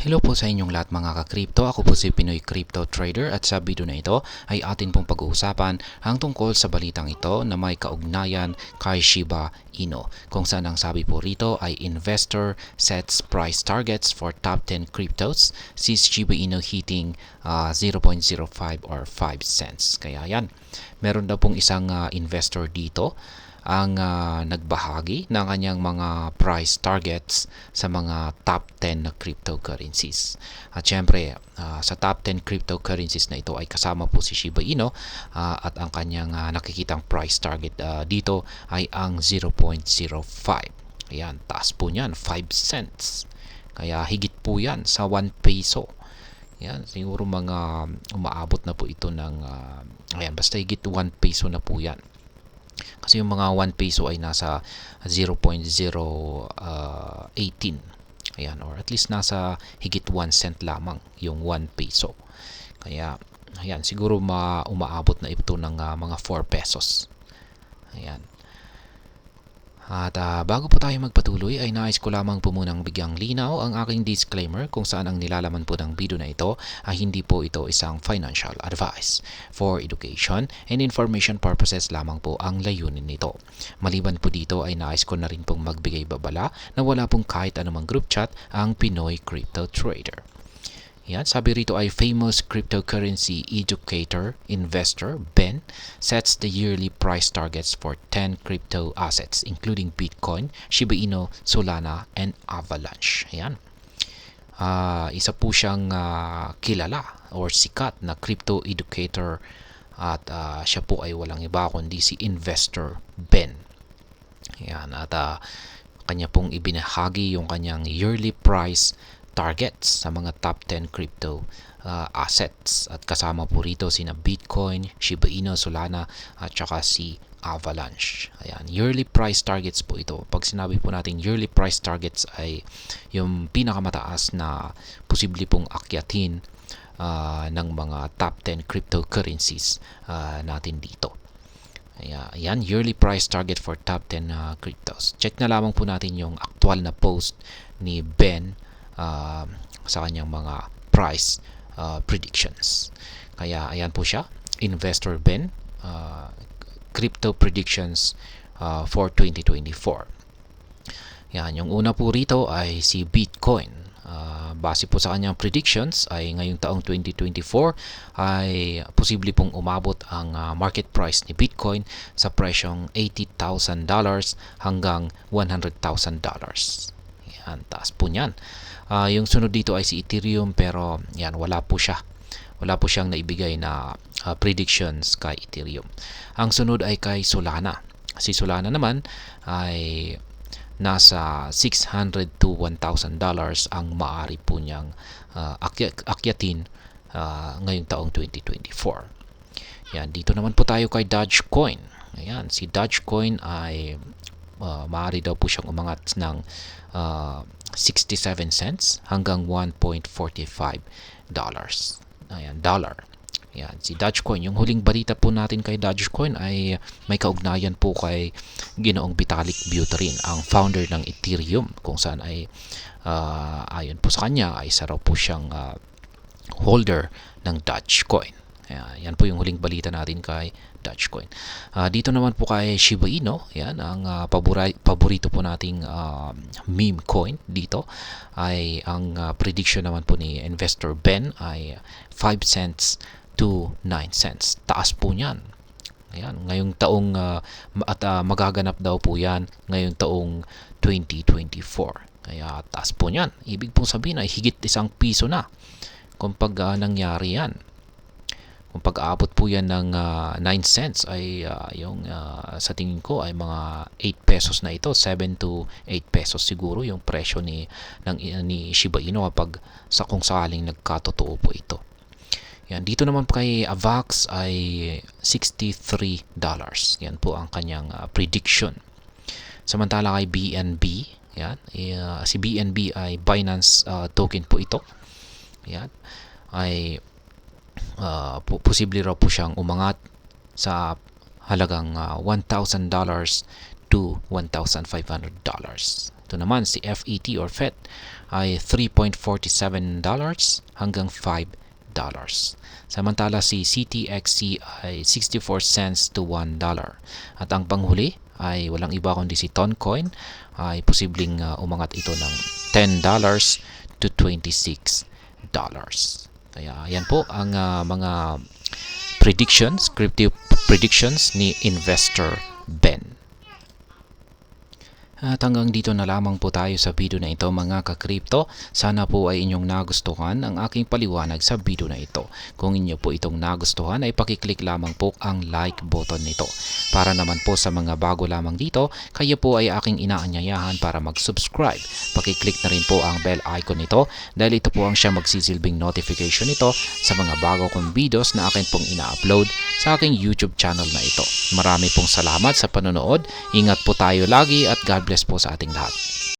Hello po sa inyong lahat mga ka-crypto. Ako po si Pinoy Crypto Trader at sa video na ito ay atin pong pag-uusapan ang tungkol sa balitang ito na may kaugnayan kay Shiba Inu. Kung saan ang sabi po rito ay investor sets price targets for top 10 cryptos, sees Shiba Inu hitting 0.05 or 5 cents. Kaya yan, meron daw pong isang investor dito ang nagbahagi ng kanyang mga price targets sa mga top 10 na cryptocurrencies. At syempre, sa top 10 cryptocurrencies na ito ay kasama po si Shiba Inu at ang kanyang nakikitang price target dito ay ang 0.05. Ayan, taas po niyan, 5 cents. Kaya higit po yan sa 1 peso. Yan, siguro mga umaabot na po ito ng, ayan, basta higit 1 peso na po yan. Kasi yung mga 1 peso ay nasa 0.018. Ayan, or at least nasa higit 1 cent lamang yung 1 peso. Kaya, ayan, siguro umaabot na ito ng mga 4 pesos. Ayan. At bago po tayo magpatuloy ay nais ko lamang po munang bigyang linaw ang aking disclaimer kung saan ang nilalaman po ng video na ito ay hindi po ito isang financial advice. For education and information purposes lamang po ang layunin nito. Maliban po dito ay nais ko na rin pong magbigay babala na wala pong kahit anumang group chat ang Pinoy Crypto Trader. Yan, sabi rito ay famous cryptocurrency educator, investor, Ben, sets the yearly price targets for 10 crypto assets including Bitcoin, Shiba Inu, Solana, and Avalanche. Ayan. Isa po siyang kilala or sikat na crypto educator at siya po ay walang iba kundi si Investor Ben. Ayan, at kanya pong ibinahagi yung kanyang yearly price targets sa mga top 10 crypto assets at kasama po rito sina Bitcoin, Shiba Inu, Solana at saka si Avalanche. Ayan, yearly price targets po ito. Pag sinabi po natin yearly price targets ay yung pinakamataas na posible pong akyatin ng mga top 10 cryptocurrencies natin dito. Ayan, yearly price target for top 10 cryptos. Check na lamang po natin yung actual na post ni Ben sa kanyang mga price predictions. Kaya ayan po siya, Investor Ben, crypto predictions for 2024. Yan, yung una po rito ay si Bitcoin. Base po sa kanyang predictions ay ngayong taong 2024 ay posible pong umabot ang market price ni Bitcoin sa presyong $80,000 hanggang $100,000. Yan, taas po niyan. Yung sunod dito ay si Ethereum pero yan, wala po siyang naibigay na predictions kay Ethereum. Ang sunod ay kay Solana. Si Solana naman ay nasa $600 to $1,000 ang maaari po niyang akyatin ngayong taong 2024. Yan, dito naman po tayo kay Dogecoin. Ayan, si Dogecoin ay maaari daw po siyang umangat ng 67 cents hanggang $1.45. Ayan, dollar. Ayan, si Dogecoin. Yung huling balita po natin kay Dogecoin ay may kaugnayan po kay Ginoong Vitalik Buterin, ang founder ng Ethereum, kung saan ay ayon po sa kanya ay isa raw po siyang holder ng Dogecoin. Yan po yung huling balita natin kay Dogecoin. Dito naman po kay Shiba Inu, yan ang paborito po nating meme coin dito ay ang prediction naman po ni Investor Ben ay 5 cents to 9 cents. Taas po niyan. Ayan, ngayong taong at magaganap daw po yan ngayong taong 2024. Kaya taas po niyan. Ibig pong sabihin ay higit isang piso na kung pag nangyari yan. Kung pag-aabot po yan ng 9 cents ay sa tingin ko ay mga 8 pesos na ito, 7 to 8 pesos siguro yung presyo ni Shiba Inu kapag kung sakaling nagkatotoo po ito. Yan, dito naman kay Avax ay $63. Yan po ang kanyang prediction. Samantala kay BNB, yan, si BNB ay Binance token po ito. Yan, ay posible raw po siyang umangat sa halagang $1,000 to $1,500. Ito naman si FET or FET ay $3.47 hanggang $5. Samantala si CTXC ay 64 cents to $1. At ang panghuli ay walang iba kundi si Toncoin ay posibleng umangat ito ng $10 to $26. Kaya yan po ang mga predictions, crypto predictions ni Investor Ben. At hanggang dito na lamang po tayo sa video na ito mga ka-crypto. Sana po ay inyong nagustuhan ang aking paliwanag sa video na ito. Kung inyo po itong nagustuhan ay pakiclick lamang po ang like button nito. Para naman po sa mga bago lamang dito, kayo po ay aking inaanyayahan para mag-subscribe. Pakiclick na rin po ang bell icon nito dahil ito po ang siya magsisilbing notification nito sa mga bago kong videos na akin pong ina-upload sa aking YouTube channel na ito. Marami pong salamat sa panonood. Ingat po tayo lagi at God bless po sa ating lahat.